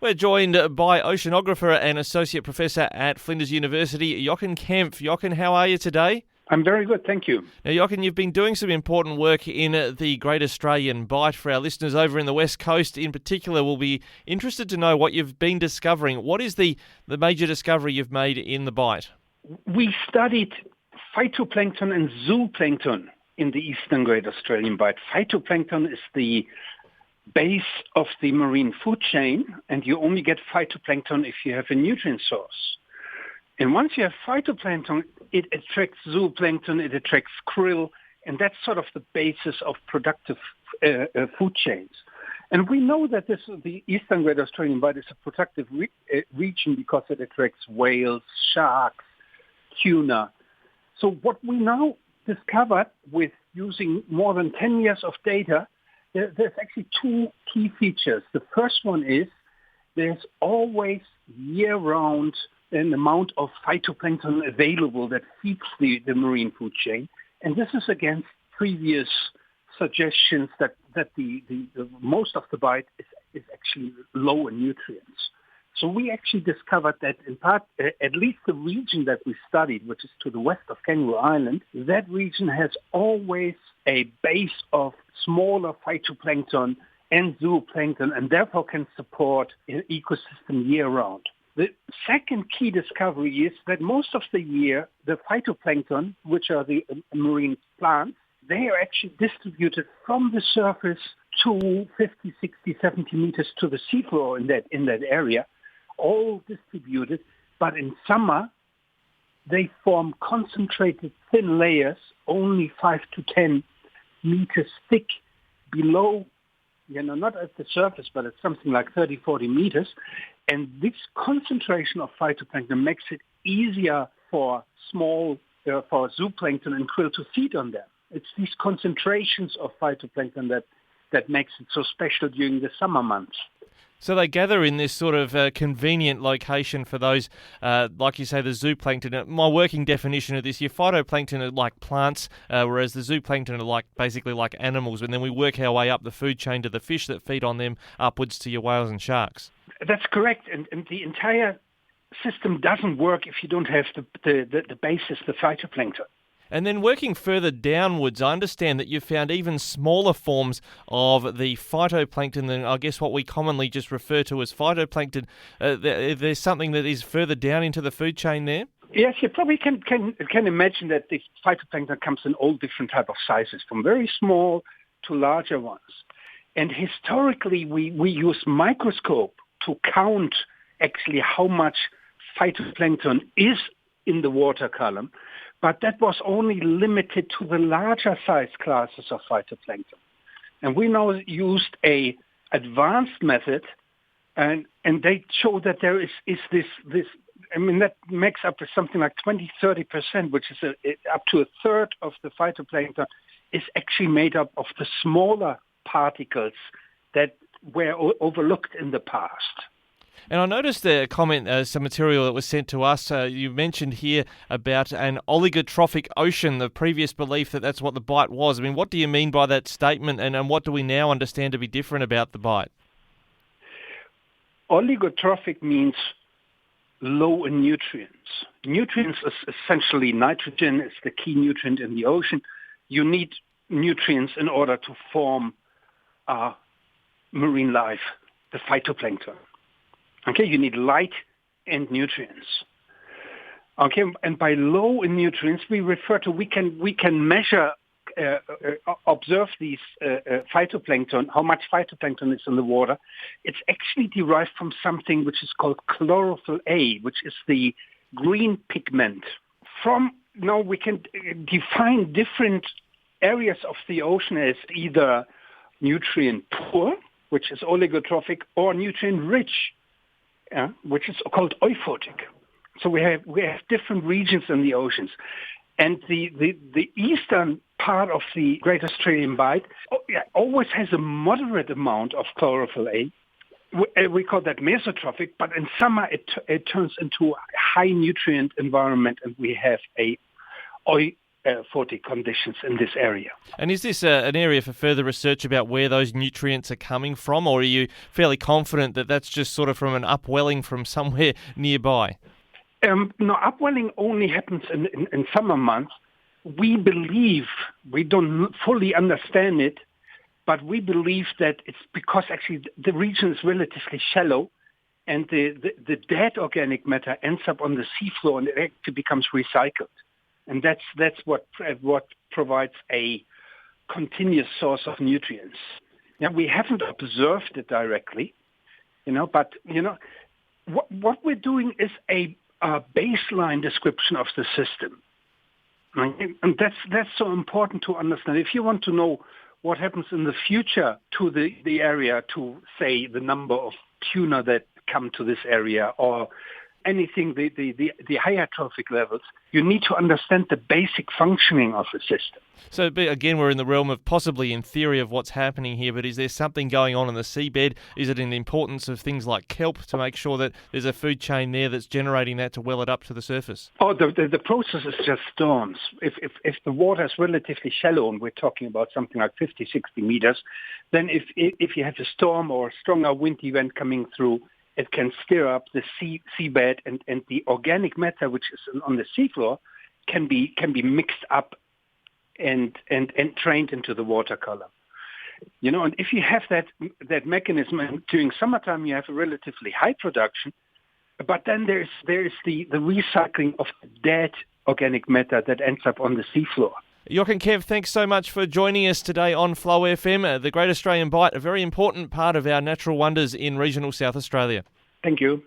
We're joined by oceanographer and associate professor at Flinders University, Jochen Kaempf. Jochen, how are you today? I'm very good, thank you. Now, Jochen, you've been doing some important work in the Great Australian Bight. For our listeners over in the West Coast in particular, will be interested to know what you've been discovering. What is the major discovery you've made in the Bight? We studied phytoplankton and zooplankton in the eastern Great Australian Bight. Phytoplankton is the base of the marine food chain, and you only get phytoplankton if you have a nutrient source. And once you have phytoplankton, it attracts zooplankton, it attracts krill, and that's sort of the basis of productive food chains. And we know that the eastern Great Australian Bight is a productive region because it attracts whales, sharks, tuna. So what we now discovered with using more than 10 years of data, there's actually two key features. The first one is there's always year-round an amount of phytoplankton available that feeds the marine food chain. And this is against previous suggestions that the most of the Bight is actually low in nutrients. So we actually discovered that in part, at least the region that we studied, which is to the west of Kangaroo Island, that region has always a base of smaller phytoplankton and zooplankton, and therefore can support an ecosystem year-round. The second key discovery is that most of the year, the phytoplankton, which are the marine plants, they are actually distributed from the surface to 50, 60, 70 meters to the seafloor in that area, all distributed. But in summer, they form concentrated thin layers, only 5 to 10 meters thick below, not at the surface, but at something like 30, 40 meters. And this concentration of phytoplankton makes it easier for for zooplankton and krill to feed on them. It's these concentrations of phytoplankton that makes it so special during the summer months. So they gather in this sort of convenient location for those, like you say, the zooplankton. My working definition of this, your phytoplankton are like plants, whereas the zooplankton are basically like animals. And then we work our way up the food chain to the fish that feed on them, upwards to your whales and sharks. That's correct. And the entire system doesn't work if you don't have the basis, the phytoplankton. And then working further downwards, I understand that you've found even smaller forms of the phytoplankton than, I guess, what we commonly just refer to as phytoplankton. There's something that is further down into the food chain there? Yes, you probably can imagine that the phytoplankton comes in all different type of sizes, from very small to larger ones. And historically, we use microscope to count actually how much phytoplankton is in the water column. But that was only limited to the larger size classes of phytoplankton. And we now used a advanced method, and they show that there is this, that makes up to something like 20-30%, which is up to a third of the phytoplankton is actually made up of the smaller particles that were overlooked in the past. And I noticed a comment, some material that was sent to us. You mentioned here about an oligotrophic ocean, the previous belief that that's what the Bight was. I mean, what do you mean by that statement, and what do we now understand to be different about the Bight? Oligotrophic means low in nutrients. Nutrients is essentially nitrogen. It's the key nutrient in the ocean. You need nutrients in order to form marine life, the phytoplankton. Okay, you need light and nutrients. Okay, and by low in nutrients, we refer to we can measure, observe these phytoplankton, how much phytoplankton is in the water. It's actually derived from something which is called chlorophyll A, which is the green pigment. From now, we can define different areas of the ocean as either nutrient poor, which is oligotrophic, or nutrient rich, which is called euphotic. So we have different regions in the oceans. And the eastern part of the Great Australian Bight always has a moderate amount of chlorophyll A. We call that mesotrophic, but in summer it turns into a high nutrient environment, and we have a photic conditions in this area. And is this an area for further research about where those nutrients are coming from, or are you fairly confident that that's just sort of from an upwelling from somewhere nearby? No, upwelling only happens in summer months. We believe, we don't fully understand it, but we believe that it's because actually the region is relatively shallow, and the dead organic matter ends up on the seafloor and it actually becomes recycled. And that's what provides a continuous source of nutrients. Now, we haven't observed it directly, but what we're doing is a baseline description of the system. Right? And that's so important to understand. If you want to know what happens in the future to the area, to say the number of tuna that come to this area or anything, the higher trophic levels, you need to understand the basic functioning of the system. So again, we're in the realm of possibly in theory of what's happening here, but is there something going on in the seabed? Is it an importance of things like kelp to make sure that there's a food chain there that's generating that to well it up to the surface? Oh, the process is just storms. If the water is relatively shallow, and we're talking about something like 50, 60 meters, then if you have a storm or a stronger wind event coming through, it can stir up the seabed, and the organic matter which is on the seafloor can be mixed up and trained into the water column. And if you have that mechanism, and during summertime you have a relatively high production, but then there's the recycling of the dead organic matter that ends up on the seafloor. Jochen Kaempf, thanks so much for joining us today on Flow FM. The Great Australian Bight, a very important part of our natural wonders in regional South Australia. Thank you.